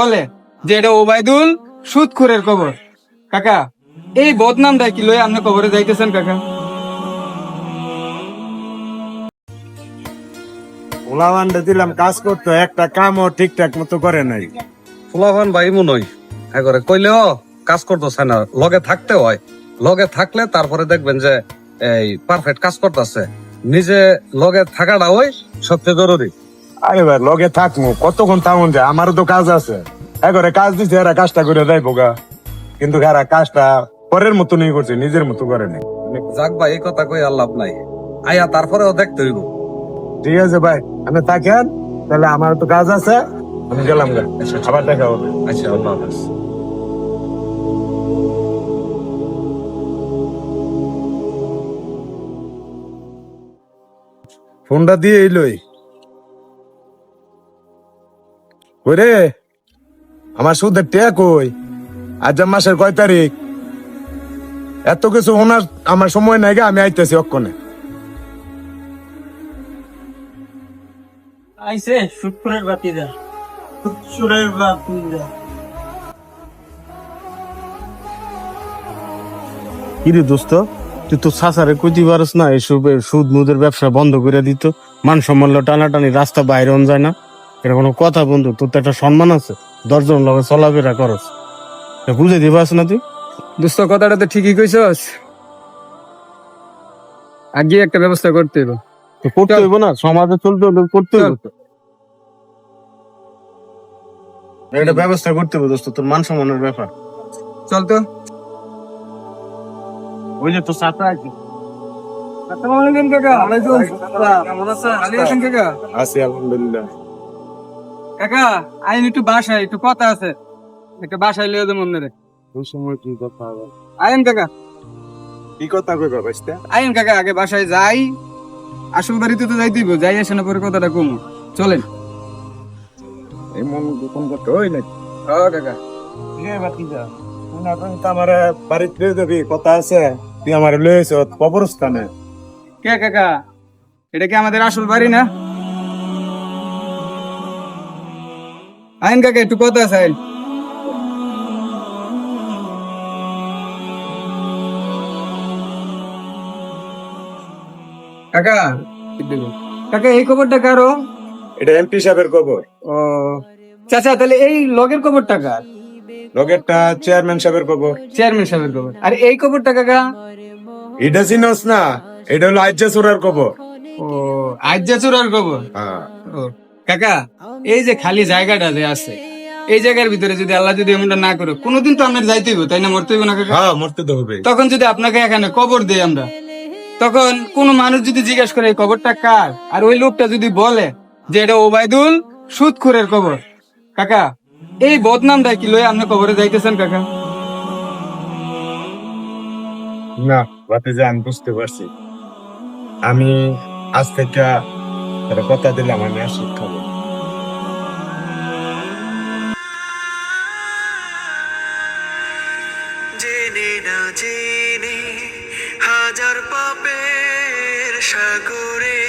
বলে যে এটা ওবায়দুল সুদখোরের কবর। কাকা, এই বদনামটা কি লয়ে আপনি কবরে যাইতেছেন কাকা? ওলাওয়ানটা দিলাম কাজ করতো, একটা কামও ঠিকঠাক মতো করে নাই। ফুলাভান ভাই মনে হয় একবারে কইলেও কাজ করতেছে না, লগে থাকতে হয়। লগে থাকলে তারপরে দেখবেন যে এই পারফেক্ট কাজ করতেছে। নিজে লগে থাকাটা ওই সবচেয়ে জরুরি। আরে ভাই লগে থাকবো, কতক্ষণ থাকুন যায়, আমারও তো কাজ আছে। একবারে কাজ দিচ্ছে, এরা কাজটা করে দেয় বোগা, কিন্তু এরা কাজটা পরের মতনই করছে, নিজের মতো করে নাই। যাক ভাই, এই কথা কই আর লাভ নাই। আয়া তারপরেও দেখতে হইব। ঠিক আছে ভাই, আপনি থাকেন, তাহলে আমার তো কাজ আছে, আমি গেলাম গা, আবার দেখা হবে। আচ্ছা, আল্লাহ হাফেজ। ফোনটা দিয়ে এলোই ওরে, আমার সুদের টেয়া কই? আজ মাসের কয় তারিখ? এত কিছু ওনার আমার সময় নাই গা, আমি আইতেছি অক্ষণে। আইসে শুক্রের বাতিদা, শুক্রের বাতিদা। কিরে দোস্ত, তুই তো সাসারে কইতে পারস না এসব সুদ মুদের ব্যবসা বন্ধ করে দিত? মান সম্মান টানাটানি, রাস্তা বাইরে যায় না, এটা কোনো কথা বন্ধু? তোর তো একটা সম্মান আছে, 10 জন লগে চলাফেরা করস, বুঝে দিবাস না তুই? দোস্ত, কথাটা তো ঠিকই কইছস, আগে একটা ব্যবস্থা করতে হবে। তো করতে হইব না, সমাজে চলতে হলে করতে হইব তো। একটা ব্যবস্থা করতে হবে দোস্ত, তোর মান সম্মানের ব্যাপার। চল তো। ওই যে তোর সাথে আছে। আসসালামু আলাইকুম কাকা। কেমন আছেন? ভালো আছেন কাকা? আছি আলহামদুলিল্লাহ। কাকা, আইন একটু বাসায়, একটু কথা আছে, একটা বাসায় লিয়ে দেবো আপনারে। ওই সময় কি কথা হবে? আইন কাকা, কি কথা কইবা বাইস্তা? আইন কাকা, আগে বাসায় যাই, আসল বাড়িতে তো যাই দিব, যাই আসে না পরে কথাটা কমু। চলেন। এই মন দোকান করতে হই না। ও কাকা, আমার বাড়িতে যাবি, কথা আছে, তুই আমার লয়েছ কবরস্থানে। কে কাকা, এটা কি আমাদের আসল বাড়ি না? আইন কাকা, একটু কথা আছে আইন। কাকা, কাকা এই খবরটা কারো? এটা এমপি সাহেবের কবর। ও চাচা, তাহলে এই লগের খবরটা কার? লগেরটা চেয়ারম্যান সাহেবের কবর। চেয়ারম্যান সাহেবের খবর। আর এই খবরটা কাকা? এটা চিনস না? এটা হলো আজ্জা চোরার কবর। ও আজ্জা চোরার খবর। হ্যাঁ। ও কাকা, এই যে খালি জায়গাটা যে আছে, এই জায়গার ভিতরে যদি আল্লাহ যদি এমনটা না করে, কোনোদিন তো আপনার যাইতে হইব, তাই না? মরতে হইব না কাকা? হ্যাঁ, মরতে তো হবে। তখন যদি আপনাকে এখানে কবর দেই আমরা, তখন কোন মানুষ যদি জিজ্ঞাসা করে এই কবরটা কার, আর ওই লোকটা যদি বলে যে এটা ওবায়দুল সুদখোরের কবর, কাকা এই বদনামটা কি লয়ে আপনি কবরে যাইতেছেন কাকা? না বাতে যান, বুঝতে পারছি। আমি আজ থেকে একটা কথা দিলাম, আমি আর সুদ খাবো না। জেনে না জেনে হাজার পাপের সাগরে